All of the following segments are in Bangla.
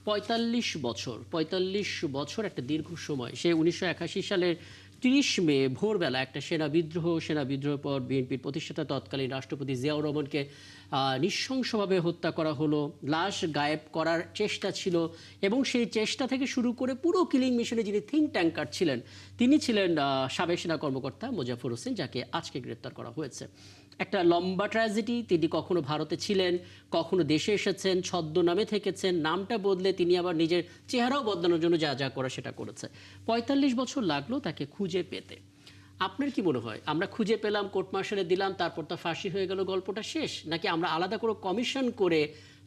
৪৫ বছর একটা দীর্ঘ সময়। সে ১৯৮১ সালের ৩০ মে ভোরবেলা একটা সেনা বিদ্রোহের পর বিএনপির প্রতিষ্ঠাতা তৎকালীন রাষ্ট্রপতি জিয়াউর রহমানকে নৃশংসভাবে হত্যা করা হলো। লাশ গায়েব করার চেষ্টা ছিল এবং সেই চেষ্টা থেকে শুরু করে পুরো কিলিং মিশনে যিনি থিঙ্ক ট্যাঙ্কার ছিলেন তিনি ছিলেন সাবেক সেনা কর্মকর্তা মোজাফফর হোসেন, যাকে আজকে গ্রেপ্তার করা হয়েছে। একটা লম্বা ট্র্যাজেডি। তিনি কখনো ভারতে ছিলেন, কখনো দেশে এসেছেন, ছদ্মনামে থেকেছেন, নামটা বদলে তিনি আবার নিজের চেহারাও বদলানোর জন্য যা যা করা সেটা করেছে। ৪৫ বছর লাগলো তাকে খুঁজে পেতে। আপনার কি মনে হয় আমরা খুঁজে পেলাম, কোর্ট মার্শালে দিলাম, তারপর তা ফাঁসি হয়ে গেল, গল্পটা শেষ? নাকি আমরা আলাদা করে কমিশন করে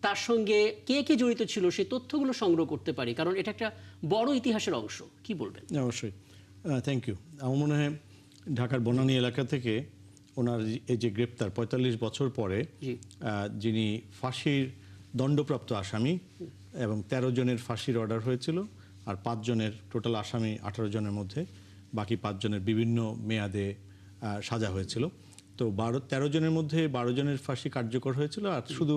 তার সঙ্গে কে কে জড়িত ছিল সেই তথ্যগুলো সংগ্রহ করতে পারি? কারণ এটা একটা বড় ইতিহাসের অংশ। কি বলবেন? অবশ্যই, থ্যাংক ইউ। আমার মনে হয় ঢাকার বনানী এলাকা থেকে ওনার এই যে গ্রেপ্তার ৪৫ বছর পরে, যিনি ফাঁসির দণ্ডপ্রাপ্ত আসামি এবং ১৩ জনের ফাঁসির অর্ডার হয়েছিল, আর ৫ জনের টোটাল আসামি ১৮ জনের মধ্যে বাকি ৫ জনের বিভিন্ন মেয়াদে সাজা হয়েছিল। তো ১৩ জনের মধ্যে ১২ জনের ফাঁসি কার্যকর হয়েছিল, আর শুধু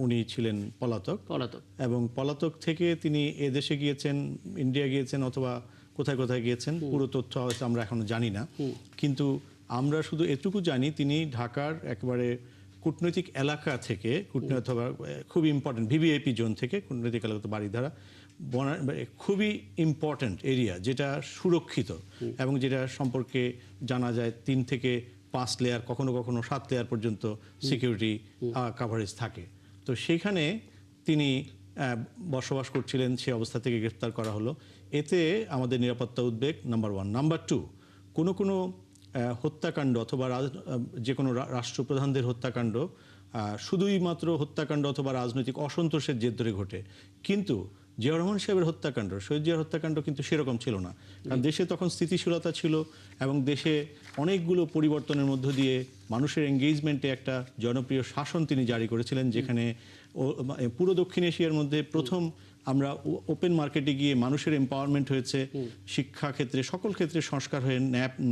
উনি ছিলেন পলাতক। এবং পলাতক থেকে তিনি এদেশে গিয়েছেন, ইন্ডিয়া গিয়েছেন, অথবা কোথায় কোথায় গিয়েছেন পুরো তথ্য হয়তো আমরা এখনো জানি না। কিন্তু আমরা শুধু এটুকু জানি তিনি ঢাকার একেবারে কূটনৈতিক এলাকা থেকে, অথবা খুবই ইম্পর্টেন্ট ভিভিআইপি জোন থেকে, কূটনৈতিক এলাকা তো বাড়িধারা, খুবই ইম্পর্টেন্ট এরিয়া, যেটা সুরক্ষিত এবং যেটা সম্পর্কে জানা যায় ৩ থেকে ৫ লেয়ার, কখনো কখনো ৭ লেয়ার পর্যন্ত সিকিউরিটি কাভারেজ থাকে। তো সেইখানে তিনি বসবাস করছিলেন, সে অবস্থা থেকে গ্রেফতার করা হলো। এতে আমাদের নিরাপত্তা উদ্বেগ নাম্বার 1। নাম্বার 2, কোনো হত্যাকাণ্ড অথবা যে কোনো রাষ্ট্রপ্রধানদের হত্যাকাণ্ড শুধুই মাত্র হত্যাকাণ্ড অথবা রাজনৈতিক অসন্তোষের জের ধরে ঘটে, কিন্তু জিয়াউর রহমান সাহেবের হত্যাকাণ্ড, শহীদ জিয়ার হত্যাকাণ্ড কিন্তু সেরকম ছিল না। কারণ দেশে তখন স্থিতিশীলতা ছিল এবং দেশে অনেকগুলো পরিবর্তনের মধ্য দিয়ে মানুষের এঙ্গেজমেন্টে একটা জনপ্রিয় শাসন তিনি জারি করেছিলেন, যেখানে পুরো দক্ষিণ এশিয়ার মধ্যে প্রথম আমরা ওপেন মার্কেটে গিয়ে মানুষের এম্পাওয়ারমেন্ট হয়েছে, শিক্ষা ক্ষেত্রে সকল ক্ষেত্রে সংস্কার হয়ে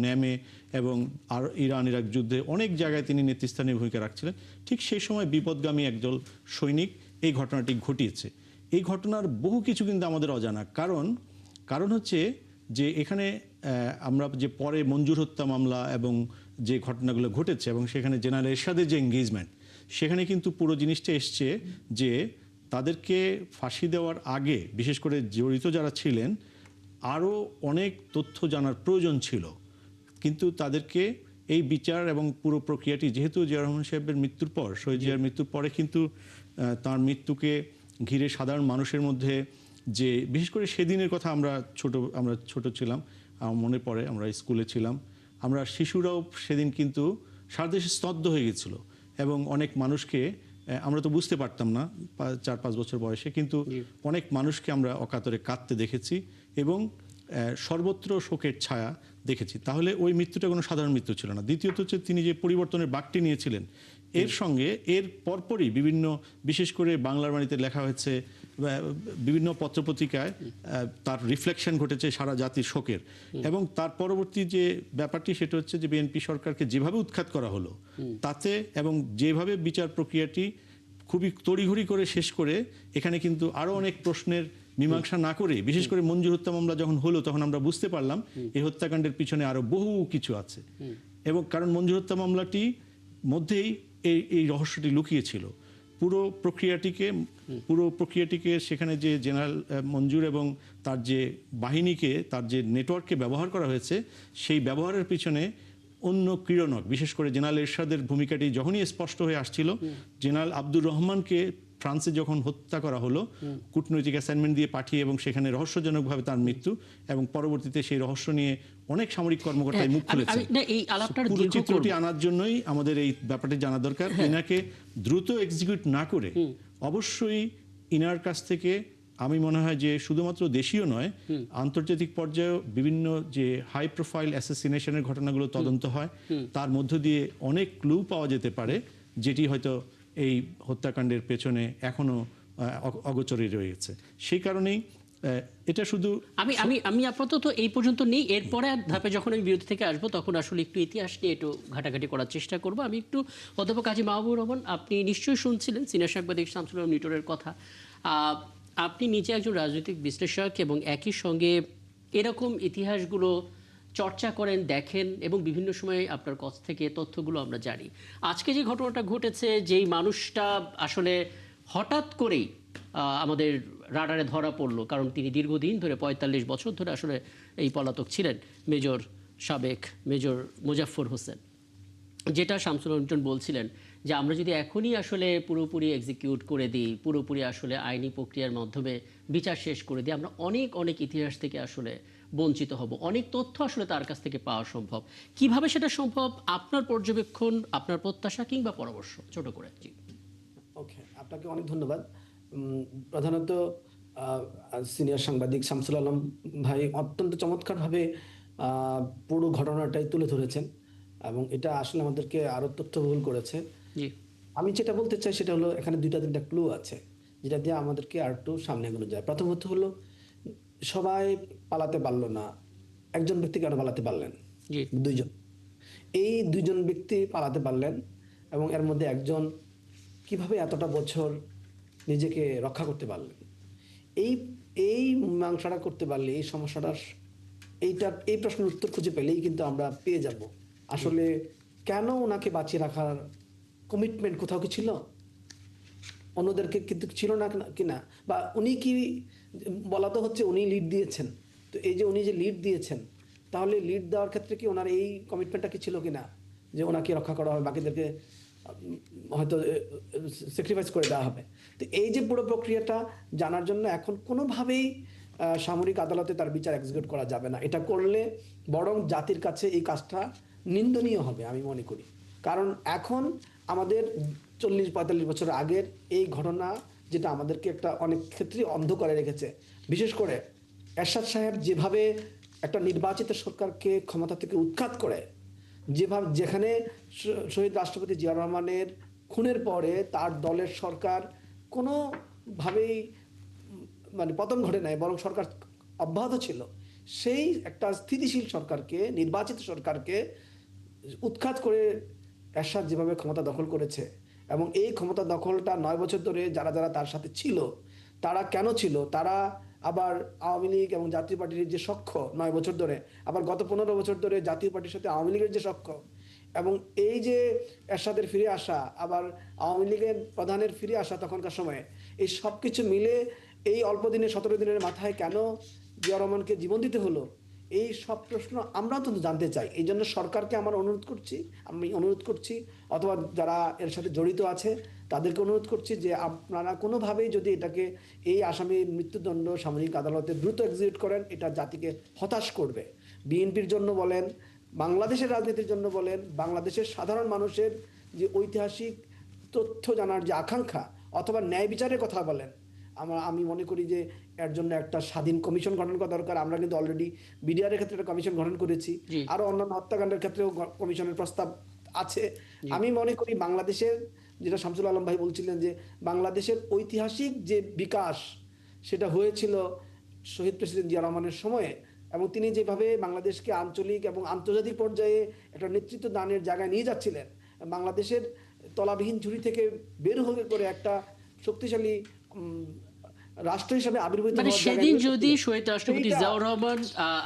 ন্যামে এবং আর ইরান ইরাক যুদ্ধে অনেক জায়গায় তিনি নেতৃস্থানীয় ভূমিকা রাখছিলেন। ঠিক সেই সময় বিপদগামী একদল সৈনিক এই ঘটনাটি ঘটিয়েছে। এই ঘটনার বহু কিছু কিন্তু আমাদের অজানা, কারণ হচ্ছে যে এখানে আমরা যে পরে মঞ্জুর হত্যা মামলা এবং যে ঘটনাগুলো ঘটেছে এবং সেখানে জেনারেল এরশাদের যে এঙ্গেজমেন্ট, সেখানে কিন্তু পুরো জিনিসটা এসছে যে তাদেরকে ফাঁসি দেওয়ার আগে বিশেষ করে জড়িত যারা ছিলেন আরও অনেক তথ্য জানার প্রয়োজন ছিল, কিন্তু তাদেরকে এই বিচার এবং পুরো প্রক্রিয়াটি, যেহেতু জিয়াউর রহমান সাহেবের মৃত্যুর পর, শহীদ জিয়ার মৃত্যুর পরে কিন্তু তার মৃত্যুকে ঘিরে সাধারণ মানুষের মধ্যে যে বিশেষ করে সেদিনের কথা আমরা ছোট ছিলাম, আমার মনে পড়ে আমরা স্কুলে ছিলাম, আমরা শিশুরাও সেদিন কিন্তু সারা দেশে স্তব্ধ হয়ে গেছিল এবং অনেক মানুষকে আমরা তো বুঝতে পারতাম না 4-5 বছর বয়সে, কিন্তু অনেক মানুষকে আমরা অকাতরে কাঁদতে দেখেছি এবং সর্বত্র শোকের ছায়া দেখেছি। তাহলে ওই মৃত্যুটা কোনো সাধারণ মৃত্যু ছিল না। দ্বিতীয়ত হচ্ছে তিনি যে পরিবর্তনের বাঁকটি নিয়েছিলেন, এর সঙ্গে এর পরপরই বিশেষ করে বাংলার বাণীতে লেখা হয়েছে, বিভিন্ন পত্রপত্রিকায় তার রিফ্লেকশন ঘটেছে সারা জাতির শোকের। এবং তার পরবর্তী যে ব্যাপারটি সেটা হচ্ছে যে বিএনপি সরকারকে যেভাবে উৎখাত করা হলো তাতে, এবং যেভাবে বিচার প্রক্রিয়াটি খুবই তড়িঘড়ি করে শেষ করে এখানে কিন্তু আরও অনেক প্রশ্নের মীমাংসা না করে, বিশেষ করে মঞ্জুর হত্যা মামলা যখন হলো তখন আমরা বুঝতে পারলাম এই হত্যাকাণ্ডের পিছনে আরো বহু কিছু আছে। এবং কারণ মঞ্জুর হত্যা মামলাটি মধ্যেই এই রহস্যটি লুকিয়ে ছিল। পুরো প্রক্রিয়াটিকে সেখানে যে জেনারেল মঞ্জুর এবং তার যে বাহিনীকে, তার যে নেটওয়ার্ককে ব্যবহার করা হয়েছে, সেই ব্যবহারের পিছনে অন্য ক্রীড়নক, বিশেষ করে জেনারেল এরশাদের ভূমিকাটি যখনই স্পষ্ট হয়ে আসছিল, জেনারেল আব্দুর রহমানকে ফ্রান্সে যখন হত্যা করা হলো কূটনৈতিক অ্যাসাইনমেন্ট দিয়ে পাঠিয়ে, এবং সেখানে রহস্যজনকভাবে তার মৃত্যু, এবং পরবর্তীতে সেই রহস্য নিয়ে অনেক সামরিক কর্মকর্তাই মুখ খুলেছে। পুরো চিত্রটি আনার জন্যই আমাদের এই ব্যাপারটি জানা দরকার। ইনাকে দ্রুত এক্সিকিউট না করে অবশ্যই ইনার কাছ থেকে আমি মনে হয় যে শুধুমাত্র দেশীয় নয়, আন্তর্জাতিক পর্যায়েও বিভিন্ন যে হাই প্রোফাইল অ্যাসাসিনেশনের ঘটনাগুলো তদন্ত হয়, তার মধ্য দিয়ে অনেক ক্লু পাওয়া যেতে পারে, যেটি হয়তো এই হত্যাকাণ্ডের পেছনে এখনো অগোচরে রয়েছে। সেই কারণেই এটা শুধু আমি আপাতত এই পর্যন্ত নেই। এরপরে ধাপে যখন আমি বিরতি থেকে আসবো তখন আসলে একটু ইতিহাস নিয়ে একটু ঘাটাঘাটি করার চেষ্টা করবো। আমি একটু অধ্যাপক কাজী মাহবুবুর রহমান, আপনি নিশ্চয়ই শুনছিলেন সিনিয়র সাংবাদিক শামসুল আলম নিটোরের কথা। আহ, আপনি নিজে একজন রাজনৈতিক বিশ্লেষক এবং একই সঙ্গে এরকম ইতিহাসগুলো চর্চা করেন, দেখেন এবং বিভিন্ন সময় আপনার কাছ থেকে তথ্যগুলো আমরা জানি। আজকে যে ঘটনাটা ঘটেছে, যেই মানুষটা আসলে হঠাৎ করেই আমাদের রাডারে ধরা পড়লো, কারণ তিনি দীর্ঘদিন ধরে ৪৫ বছর ধরে আসলে এই পলাতক ছিলেন, সাবেক মেজর মোজাফফর হোসেন। যেটা শামসুল রঞ্জন বলছিলেন যে আমরা যদি এখনই আসলে পুরোপুরি এক্সিকিউট করে দিই, পুরোপুরি আসলে আইনি প্রক্রিয়ার মাধ্যমে বিচার শেষ করে দিই, আমরা অনেক অনেক ইতিহাস থেকে আসলে বঞ্চিত হব, অনেক তথ্য আসলে তার কাছ থেকে পাওয়া সম্ভব। কিভাবে সেটা সম্ভব, আপনার পর্যবেক্ষণ, আপনার প্রত্যাশা কিংবা পরামর্শ ছোট করে। জি, ওকে, আপনাকে অনেক ধন্যবাদ। প্রধানত সিনিয়র সাংবাদিক শামসুল আলম ভাই অত্যন্ত চমৎকারভাবে পুরো ঘটনাটাই তুলে ধরেছেন এবং এটা আসলে আমাদেরকে আরো তথ্যবহুল করেছে। জি, আমি যেটা বলতে চাই সেটা হলো এখানে দুইটা তিনটা ক্লু আছে যেটা দিয়ে আমাদেরকে আর একটু সামনে এগোনো যায়। প্রথমত হলো সবাই পালাতে পারলো না, একজন ব্যক্তি কেন পালাতে পারলেন? জি, দুইজন, এই দুইজন ব্যক্তি পালাতে পারলেন এবং এর মধ্যে একজন কিভাবে এতটা বছর নিজেকে রক্ষা করতে পারলেন? এই এই মীমাংসাটা করতে পারলে এই সমস্যাটার এই প্রশ্নের উত্তর খুঁজে পেলেই কিন্তু আমরা পেয়ে যাব আসলে কেন ওনাকে বাঁচিয়ে রাখার কমিটমেন্ট কোথাও কি ছিল, অন্যদেরকে কিন্তু ছিল না কিনা, বা উনি কি, বলা তো হচ্ছে উনি লিড দিয়েছেন, তো এই যে উনি যে লিড দিয়েছেন তাহলে লিড দেওয়ার ক্ষেত্রে কি ওনার এই কমিটমেন্টটা কি ছিল কিনা যে ওনাকে রক্ষা করা হবে, বাকিদেরকে হয়তো স্যাক্রিফাইস করে দেওয়া হবে? তো এই যে পুরো প্রক্রিয়াটা জানার জন্য এখন কোনোভাবেই সামরিক আদালতে তার বিচার এক্সিকিউট করা যাবে না। এটা করলে বরং জাতির কাছে এই কাজটা নিন্দনীয় হবে আমি মনে করি। কারণ এখন আমাদের ৪০-৪৫ বছর আগের এই ঘটনা যেটা আমাদেরকে একটা অনেক ক্ষেত্রে অন্ধ করে রেখেছে, বিশেষ করে এরশাদ সাহেব যেভাবে একটা নির্বাচিত সরকারকে ক্ষমতা থেকে উৎখাত করে, যেভাবে যেখানে শহীদ রাষ্ট্রপতি জিয়াউর রহমানের খুনের পরে তার দলের সরকার কোনোভাবেই মানে পতন ঘটে নাই, বরং সরকার অব্যাহত ছিল, সেই একটা স্থিতিশীল সরকারকে, নির্বাচিত সরকারকে উৎখাত করে এরশাদ যেভাবে ক্ষমতা দখল করেছে, এবং এই ক্ষমতা দখলটা ৯ বছর ধরে যারা যারা তার সাথে ছিল তারা কেন ছিল, তারা আবার আওয়ামী লীগ এবং জাতীয় পার্টির যে সখ্য ৯ বছর ধরে, আবার গত ১৫ বছর ধরে জাতীয় পার্টির সাথে আওয়ামী লীগের যে সখ্য, এবং এই যে এরশাদের ফিরে আসা, আবার আওয়ামী লীগের প্রধানের ফিরে আসা তখনকার সময়ে, এই সব কিছু মিলে এই অল্প দিনে ১৭ দিনের মাথায় কেন জিয়া রহমানকে জীবন দিতে হলো, এই সব প্রশ্ন আমরা তো জানতে চাই। এই জন্য সরকারকে আমি অনুরোধ করছি অথবা যারা এর সাথে জড়িত আছে তাদেরকে অনুরোধ করছি যে আপনারা কোনোভাবেই যদি এটাকে, এই আসামির মৃত্যুদণ্ড সামরিক আদালতে দ্রুত এক্সিকিউট করেন, এটা জাতিকে হতাশ করবে। বিএনপির জন্য বলেন, বাংলাদেশের রাজনীতির জন্য বলেন, বাংলাদেশের সাধারণ মানুষের যে ঐতিহাসিক তথ্য জানার যে আকাঙ্ক্ষা অথবা ন্যায় বিচারের কথা বলেন, আমি মনে করি যে এর জন্য একটা স্বাধীন কমিশন গঠন করা দরকার। আমরা কিন্তু অলরেডি বিডিআর ক্ষেত্রে একটা কমিশন গঠন করেছি, জি, আরো অন্যান্য হত্যাকাণ্ডের ক্ষেত্রেও কমিশনের প্রস্তাব আছে। জি। আমি মনে করি বাংলাদেশের, যেটা শামসুল আলম ভাই বলছিলেন যে বাংলাদেশের ঐতিহাসিক যে বিকাশ সেটা হয়েছিল শহীদ প্রেসিডেন্ট জিয়া রহমানের সময়ে, এবং তিনি যেভাবে বাংলাদেশকে আঞ্চলিক এবং আন্তর্জাতিক পর্যায়ে একটা নেতৃত্ব দানের জায়গায় নিয়ে যাচ্ছিলেন, বাংলাদেশের তলাবিহীন ঝুড়ি থেকে বের হয়ে করে একটা শক্তিশালী রাষ্ট্র হিসেবে আবির্ভূত মানে হওয়ার জায়গায় সেদিন নিয়ে যদি যাচ্ছিলেন। শহীদ রাষ্ট্রপতি সেইটা জিয়াউর রহমান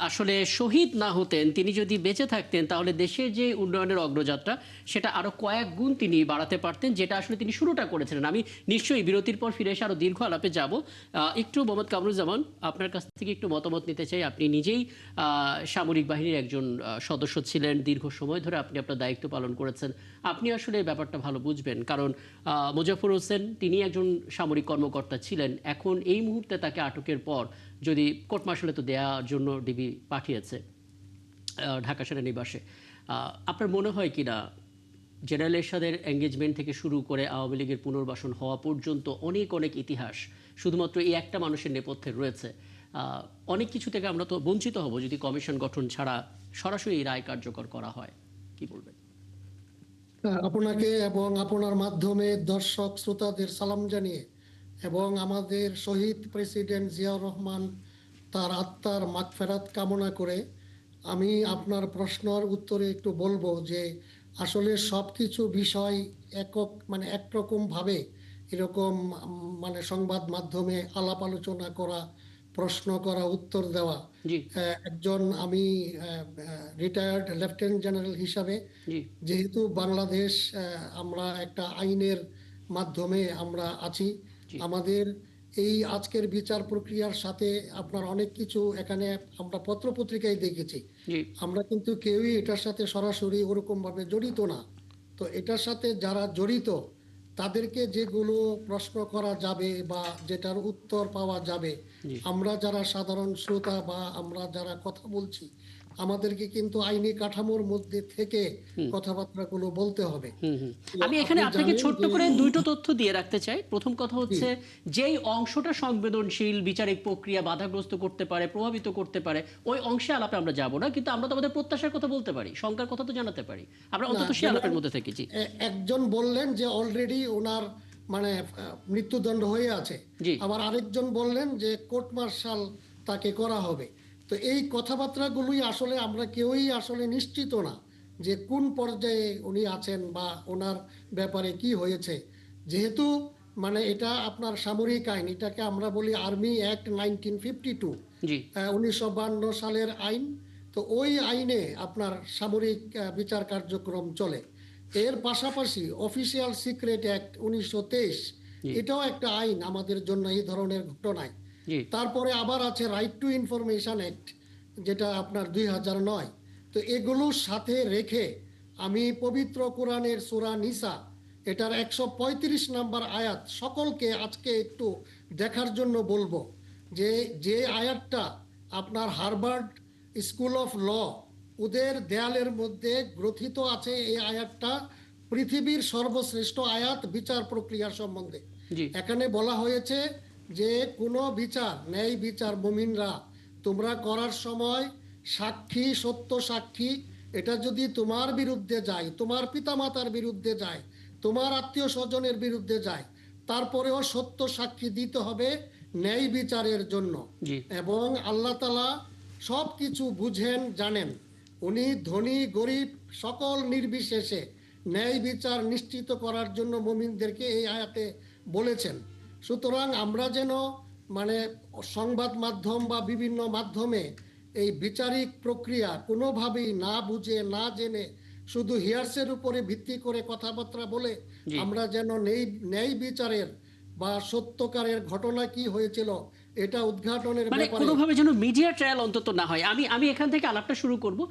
আসলে শহীদ না হতেন, তিনি যদি বেঁচে থাকতেন, তাহলে দেশের যে উন্নয়নের অগ্রযাত্রা সেটা আরো কয়েক গুণ তিনি বাড়াতে পারতেন, যেটা আসলে তিনি শুরুটা করেছিলেন। আমি নিশ্চয়ই বিরতির পর ফিরে এসে আরো দীর্ঘ আলাপে যাব। একটু মোহাম্মদ কামরুজ্জামান, আপনার কাছ থেকে একটু মতামত নিতে চাই। আপনি নিজেই সামরিক বাহিনীর একজন সদস্য ছিলেন, দীর্ঘ সময় ধরে আপনি আপনার দায়িত্ব পালন করেছেন। আপনি আসলে এই ব্যাপারটা ভালো বুঝবেন, কারণ মোজাফফর হোসেন তিনি একজন সামরিক কর্মকর্তা ছিলেন। এখন এই মুহূর্তে তাকে আটকের পর যদি কোর্ট মার্শালে তো দেওয়ার জন্য ডিবি পাঠিয়েছে ঢাকা সেনানিবাসে, আপনার মনে হয় কিনা জেনারেল এরশাদের এঙ্গেজমেন্ট থেকে শুরু করে আওয়ামী লীগের পুনর্বাসন হওয়া পর্যন্ত অনেক অনেক ইতিহাস শুধুমাত্র এই একটা মানুষের নেপথ্যে রয়েছে? অনেক কিছু থেকে আমরা তো বঞ্চিত হব যদি কমিশন গঠন ছাড়া সরাসরি রায় কার্যকর করা হয়। কি বলবেন? আপনাকে এবং আপনার মাধ্যমে দর্শক শ্রোতাদের সালাম জানিয়ে এবং আমাদের শহীদ প্রেসিডেন্ট জিয়াউর রহমান তার আত্মার মাগফেরাত কামনা করে আমি আপনার প্রশ্নের উত্তরে একটু বলবো যে আসলে সব কিছু বিষয় একরকম ভাবে এরকম মানে সংবাদ মাধ্যমে আলাপ আলোচনা করা, প্রশ্ন করা, উত্তর দেওয়া। জি একজন আমি রিটায়ার্ড লেফটেন্যান্ট জেনারেল হিসাবে, জি যেহেতু বাংলাদেশ আমরা একটা আইনের মাধ্যমে আমরা আছি, আমাদের এই আজকের বিচার প্রক্রিয়ার সাথে আপনার অনেক কিছু এখানে আমরা পত্রপত্রিকায় দেখেছি। জি আমরা কিন্তু কেউই এটার সাথে সরাসরি ওরকম ভাবে জড়িত না। তো এটার সাথে যারা জড়িত তাদেরকে যেগুলো প্রশ্ন করা যাবে বা যেটার উত্তর পাওয়া যাবে, আমরা যারা সাধারণ শ্রোতা বা আমরা যারা কথা বলছি, আমাদেরকে কিন্তু আইনি কাঠামোর মধ্যে থেকে কথাবার্তাগুলো বলতে হবে। তো আমি এখানে আপনি আপনাকে জানেন ছোট্ট যে- করে দুটো তথ্য দিয়ে রাখতে চাই। প্রথম কথা হচ্ছে, যেই অংশটা সংবেদনশীল, বিচারিক প্রক্রিয়া বাধাগ্রস্ত করতে পারে, প্রভাবিত করতে পারে, ওই অংশে আলাপে আমরা যাব না, কিন্তু আমরা তো আমাদের প্রত্যাশার কথা বলতে পারি, শঙ্কার কথা তো জানাতে পারি, আমরা অন্তত সেই আলাপের মধ্যে থেকেছি। একজন বললেন যে অলরেডি ওনার মানে মৃত্যুদণ্ড হয়ে আছে, জি। আবার আরেকজন বললেন যে কোর্ট মার্শাল তাকে করা হবে। তো এই কথাবার্তাগুলোই আসলে আমরা কেউই আসলে নিশ্চিত না যে কোন পর্যায়ে উনি আছেন বা ওনার ব্যাপারে কি হয়েছে। যেহেতু মানে এটা আপনার সামরিক আইন, এটাকে আমরা বলি আর্মি অ্যাক্ট 1952, জি 1952 সালের আইন। তো ওই আইনে আপনার সামরিক বিচার কার্যক্রম চলে। এর পাশাপাশি অফিসিয়াল সিক্রেট অ্যাক্ট 1923, এটাও একটা আইন আমাদের জন্য এই ধরনের ঘটনায়। জি তারপরে আবার আছে রাইট টু ইনফরমেশন অ্যাক্ট, যেটা আপনার 2009। তো এগুলোর সাথে রেখে আমি পবিত্র কোরআনের সূরা নিসা এটার 135 নম্বর আয়াত সকলকে আজকে একটু দেখার জন্য বলবো, যে যে আয়াতটা আপনার হার্ভার্ড স্কুল অফ ল ওদের দেয়ালের মধ্যে গ্রথিত আছে। এই আয়াতটা পৃথিবীর সর্বশ্রেষ্ঠ আয়াত বিচার প্রক্রিয়া সম্বন্ধে। জি এখানে বলা হয়েছে যে কোনো বিচার, ন্যায় বিচার মুমিনরা তোমরা করার সময় সাক্ষী, সত্য সাক্ষী, এটা যদি তোমার বিরুদ্ধে যায়, তোমার পিতামাতার বিরুদ্ধে যায়, তোমার আত্মীয় স্বজনের বিরুদ্ধে যায়, তারপরেও সত্য সাক্ষী দিতে হবে ন্যায় বিচারের জন্য। জি এবং আল্লাহ তাআলা সব কিছু বুঝেন, জানেন। উনি ধনী গরিব সকল নির্বিশেষে ন্যায় বিচার নিশ্চিত করার জন্য মুমিনদেরকে এই আয়াতে বলেছেন। সুতরাং আমরা যেন মানে সংবাদ মাধ্যম বা বিভিন্ন মাধ্যমে এই বিচারিক প্রক্রিয়া কোনোভাবেই না বুঝে না জেনে শুধু হিয়ার্সের উপরে ভিত্তি করে কথাবার্তা বলে আমরা যেন ন্যায় বিচারের বা সত্যকারের ঘটনা কি হয়েছিল এটা উদ্ঘাটনের মানে ব্যাপারে কোনোভাবে যেন মিডিয়া ট্রায়াল অন্তত না হয়। আমি এখান থেকে আলাপটা শুরু করব।